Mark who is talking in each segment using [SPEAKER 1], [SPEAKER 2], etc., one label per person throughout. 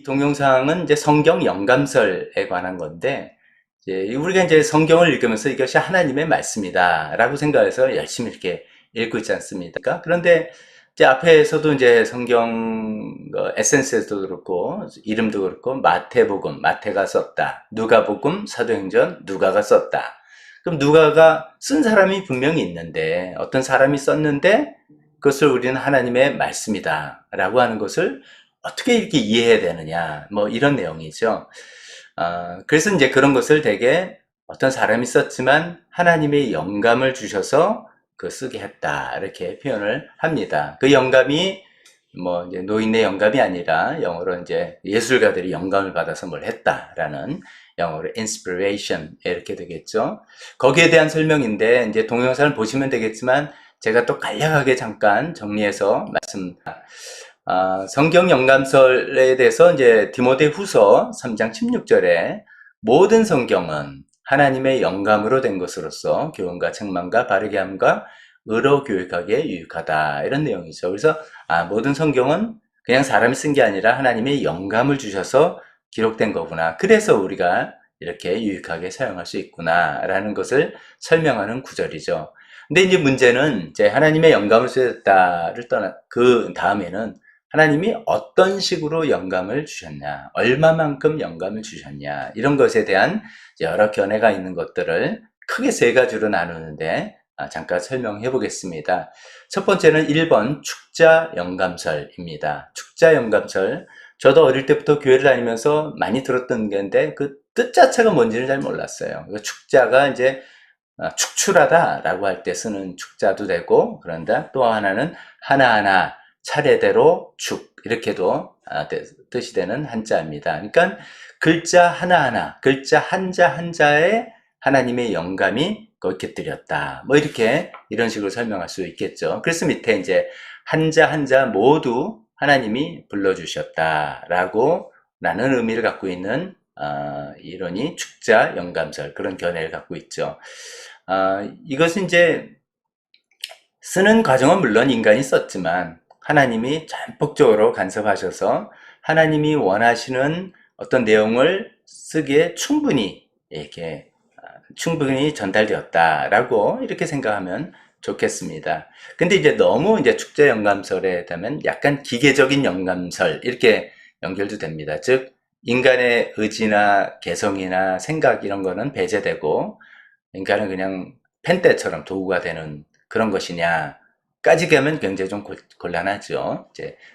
[SPEAKER 1] 동영상은 이제 성경 영감설에 관한 건데, 이제 우리가 이제 성경을 읽으면서 이것이 하나님의 말씀이다라고 생각해서 열심히 이렇게 읽고 있지 않습니까? 그런데 이제 앞에서도 이제 성경 에센스에도 그렇고 이름도 그렇고 마태복음, 마태가 썼다. 누가복음, 사도행전, 누가가 썼다. 그럼 누가가 쓴 사람이 분명히 있는데 어떤 사람이 썼는데 그것을 우리는 하나님의 말씀이다라고 하는 것을 어떻게 이렇게 이해해야 되느냐, 뭐 이런 내용이죠. 그래서 이제 그런 것을 되게 어떤 사람이 썼지만 하나님의 영감을 주셔서 그 쓰게 했다, 이렇게 표현을 합니다. 그 영감이 뭐 이제 노인의 영감이 아니라 영어로 이제 예술가들이 영감을 받아서 뭘 했다라는 영어로 inspiration 이렇게 되겠죠. 거기에 대한 설명인데 이제 동영상을 보시면 되겠지만 제가 또 간략하게 잠깐 정리해서 말씀. 성경 영감설에 대해서 이제 디모데 후서 3장 16절에 모든 성경은 하나님의 영감으로 된 것으로서 교훈과 책망과 바르게 함과 의로 교육하기에 유익하다, 이런 내용이죠. 그래서 모든 성경은 그냥 사람이 쓴 게 아니라 하나님의 영감을 주셔서 기록된 거구나. 그래서 우리가 이렇게 유익하게 사용할 수 있구나 라는 것을 설명하는 구절이죠. 근데 이제 문제는 이제 하나님의 영감을 주셨다를 떠나 그 다음에는 하나님이 어떤 식으로 영감을 주셨냐, 얼마만큼 영감을 주셨냐, 이런 것에 대한 여러 견해가 있는 것들을 크게 세 가지로 나누는데 잠깐 설명해 보겠습니다. 첫 번째는 1번 축자 영감설입니다. 축자 영감설, 저도 어릴 때부터 교회를 다니면서 많이 들었던 건데 그 뜻 자체가 뭔지는 잘 몰랐어요. 축자가 이제 축출하다라고 할 때 쓰는 축자도 되고, 그런데 또 하나는 하나하나 차례대로 축, 이렇게도 뜻이 되는 한자입니다. 그러니까 글자 하나하나, 글자 한자 한자에 하나님의 영감이 깃들였다, 뭐 이렇게 이런 식으로 설명할 수 있겠죠. 그래서 밑에 이제 한자 한자 모두 하나님이 불러주셨다라고 라는 의미를 갖고 있는 이론이 축자 영감설, 그런 견해를 갖고 있죠. 이것은 이제 쓰는 과정은 물론 인간이 썼지만 하나님이 전폭적으로 간섭하셔서 하나님이 원하시는 어떤 내용을 쓰기에 충분히 이렇게 충분히 전달되었다라고 이렇게 생각하면 좋겠습니다. 근데 이제 너무 이제 축제 영감설에 되면 약간 기계적인 영감설 이렇게 연결도 됩니다. 즉 인간의 의지나 개성이나 생각 이런 거는 배제되고 인간은 그냥 펜대처럼 도구가 되는 그런 것이냐까지 가면 굉장히 좀 곤란하죠.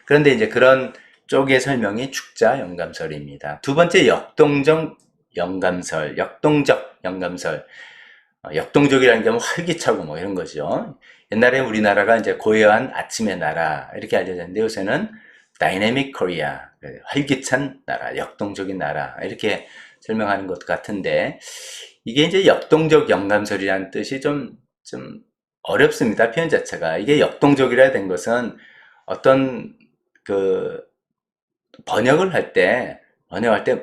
[SPEAKER 1] 그런데 이제 그런 쪽의 설명이 축자 영감설입니다. 두 번째 역동적 영감설, 역동적 영감설. 역동적이라는 게 뭐 활기차고 뭐 이런 거죠. 옛날에 우리나라가 이제 고요한 아침의 나라 이렇게 알려졌는데 요새는 다이내믹 코리아, 활기찬 나라, 역동적인 나라 이렇게 설명하는 것 같은데 이게 이제 역동적 영감설이라는 뜻이 좀 어렵습니다. 표현 자체가. 이게 역동적이라 된 것은 어떤 그 번역할 때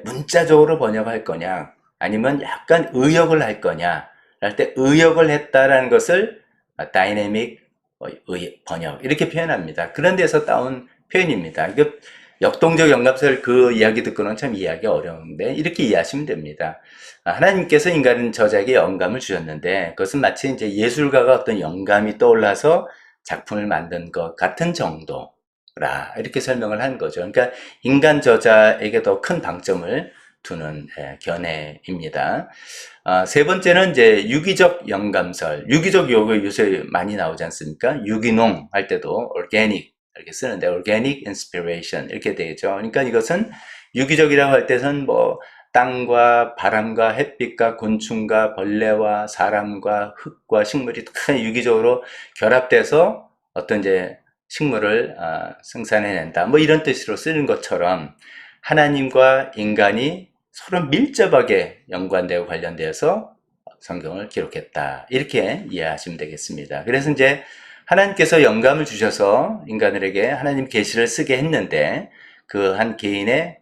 [SPEAKER 1] 문자적으로 번역할 거냐, 아니면 약간 의역을 할 거냐, 할 때 의역을 했다라는 것을 다이내믹 번역 이렇게 표현합니다. 그런 데서 따온 표현입니다. 역동적 영감설 그 이야기 듣고는 참 이해하기 어려운데 이렇게 이해하시면 됩니다. 하나님께서 인간 저자에게 영감을 주셨는데 그것은 마치 이제 예술가가 어떤 영감이 떠올라서 작품을 만든 것 같은 정도라 이렇게 설명을 한 거죠. 그러니까 인간 저자에게 더 큰 방점을 두는 견해입니다. 세 번째는 이제 유기적 영감설. 유기적 요거 요새 많이 나오지 않습니까? 유기농 할 때도 organic 이렇게 쓰는데 organic inspiration 이렇게 되죠. 그러니까 이것은 유기적이라고 할 때는 뭐 땅과 바람과 햇빛과 곤충과 벌레와 사람과 흙과 식물이 다 유기적으로 결합돼서 어떤 이제 식물을 생산해낸다. 뭐 이런 뜻으로 쓰는 것처럼 하나님과 인간이 서로 밀접하게 연관되고 관련되어서 성경을 기록했다. 이렇게 이해하시면 되겠습니다. 그래서 이제 하나님께서 영감을 주셔서 인간들에게 하나님 계시를 쓰게 했는데 그 한 개인의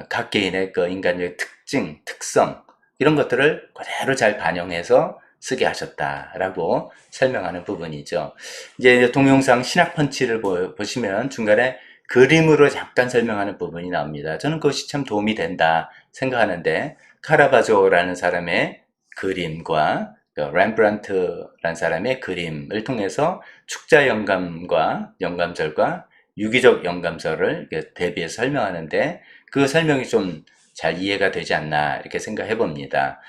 [SPEAKER 1] 각 개인의 그 인간의 특징, 특성 이런 것들을 그대로 잘 반영해서 쓰게 하셨다라고 설명하는 부분이죠. 이제 동영상 신학 펀치를 보시면 중간에 그림으로 잠깐 설명하는 부분이 나옵니다. 저는 그것이 참 도움이 된다 생각하는데, 카라바조라는 사람의 그림과 렘브란트라는 사람의 그림을 통해서 축자 영감과 영감설과 유기적 영감설을 대비해서 설명하는데, 그 설명이 좀 잘 이해가 되지 않나 이렇게 생각해 봅니다.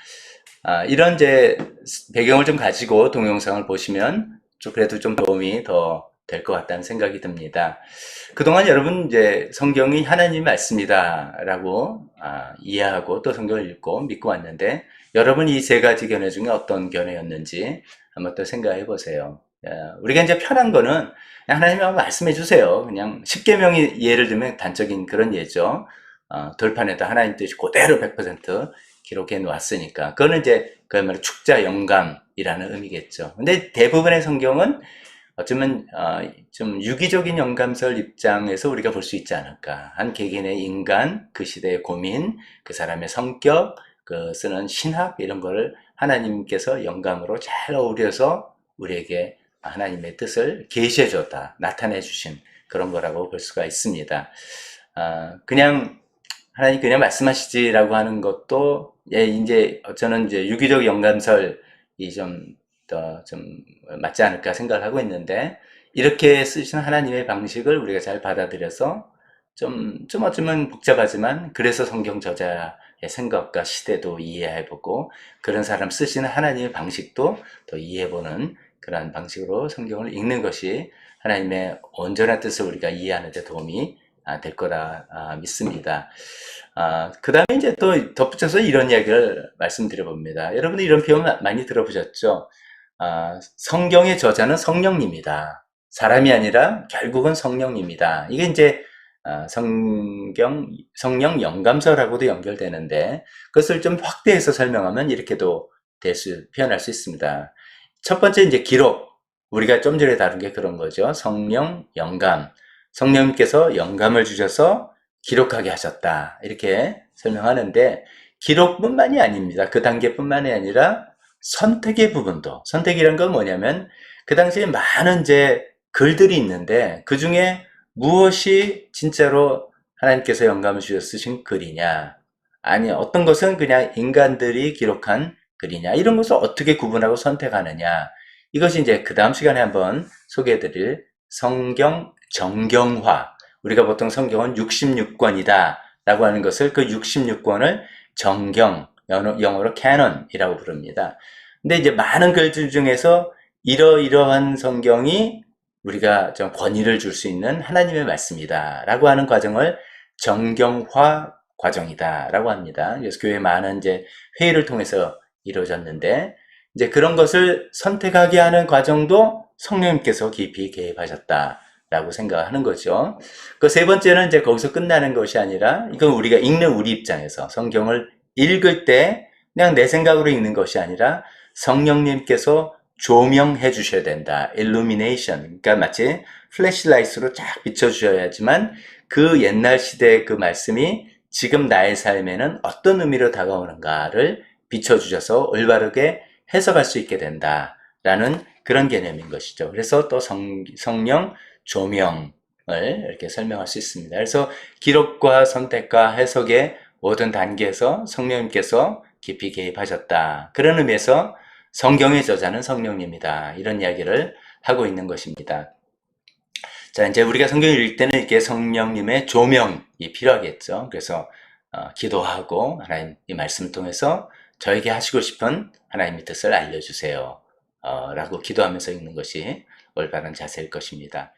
[SPEAKER 1] 이런 이제 배경을 좀 가지고 동영상을 보시면 좀 그래도 좀 도움이 더 될 것 같다는 생각이 듭니다. 그동안 여러분 이제 성경이 하나님의 말씀이다라고 이해하고 또 성경을 읽고 믿고 왔는데, 여러분 이 세 가지 견해 중에 어떤 견해였는지 한번 또 생각해 보세요. 우리가 이제 편한 거는 그냥 하나님이 한번 말씀해 주세요. 그냥 십계명이 예를 들면 단적인 그런 예죠. 돌판에다 하나님 뜻이 그대로 100% 기록해 놓았으니까 그거는 이제 그야말로 축자 영감이라는 의미겠죠. 근데 대부분의 성경은 어쩌면 좀 유기적인 영감설 입장에서 우리가 볼 수 있지 않을까. 한 개개인의 인간, 그 시대의 고민, 그 사람의 성격, 그 쓰는 신학 이런 거를 하나님께서 영감으로 잘 어우려서 우리에게 하나님의 뜻을 계시해 줬다, 나타내 주신 그런 거라고 볼 수가 있습니다. 그냥 하나님 그냥 말씀하시지라고 하는 것도, 이제 저는 이제 유기적 영감설이 좀 맞지 않을까 생각을 하고 있는데, 이렇게 쓰시는 하나님의 방식을 우리가 잘 받아들여서 좀 어쩌면 복잡하지만 그래서 성경 저자의 생각과 시대도 이해해보고 그런 사람 쓰시는 하나님의 방식도 더 이해해보는 그런 방식으로 성경을 읽는 것이 하나님의 온전한 뜻을 우리가 이해하는 데 도움이 될 거라 믿습니다. 그 다음에 이제 또 덧붙여서 이런 이야기를 말씀드려 봅니다. 여러분 이런 표현 많이 들어보셨죠? 성경의 저자는 성령님이다. 사람이 아니라 결국은 성령님이다. 이게 이제 성령 영감서라고도 연결되는데, 그것을 좀 확대해서 설명하면 이렇게도 표현할 수 있습니다. 첫 번째 이제 기록. 우리가 좀 전에 다룬 게 그런 거죠. 성령 영감. 성령님께서 영감을 주셔서 기록하게 하셨다. 이렇게 설명하는데, 기록뿐만이 아닙니다. 그 단계뿐만이 아니라 선택의 부분도. 선택이란 건 뭐냐면 그 당시에 많은 이제 글들이 있는데 그 중에 무엇이 진짜로 하나님께서 영감을 주셔서 쓰신 글이냐, 아니 어떤 것은 그냥 인간들이 기록한 글이냐, 이런 것을 어떻게 구분하고 선택하느냐, 이것이 이제 그 다음 시간에 한번 소개해드릴 성경 정경화. 우리가 보통 성경은 66권이다 라고 하는 것을, 그 66권을 정경, 영어로 canon이라고 부릅니다. 근데 이제 많은 글들 중에서 이러이러한 성경이 우리가 좀 권위를 줄 수 있는 하나님의 말씀이다 라고 하는 과정을 정경화 과정이다 라고 합니다. 그래서 교회 많은 이제 회의를 통해서 이루어졌는데, 이제 그런 것을 선택하게 하는 과정도 성령님께서 깊이 개입하셨다 라고 생각하는 거죠. 그 세 번째는 이제 거기서 끝나는 것이 아니라, 이건 우리가 읽는 우리 입장에서 성경을 읽을 때 그냥 내 생각으로 읽는 것이 아니라 성령님께서 조명해 주셔야 된다. illumination. 그러니까 마치 플래시라이트로 쫙 비춰주셔야지만 그 옛날 시대의 그 말씀이 지금 나의 삶에는 어떤 의미로 다가오는가를 비춰주셔서 올바르게 해석할 수 있게 된다라는 그런 개념인 것이죠. 그래서 또 성령 조명을 이렇게 설명할 수 있습니다. 그래서 기록과 선택과 해석의 모든 단계에서 성령님께서 깊이 개입하셨다. 그런 의미에서 성경의 저자는 성령님이다. 이런 이야기를 하고 있는 것입니다. 자, 이제 우리가 성경을 읽을 때는 이렇게 성령님의 조명이 필요하겠죠. 그래서 기도하고 하나님 이 말씀을 통해서 저에게 하시고 싶은 하나님의 뜻을 알려주세요. 라고 기도하면서 읽는 것이 올바른 자세일 것입니다.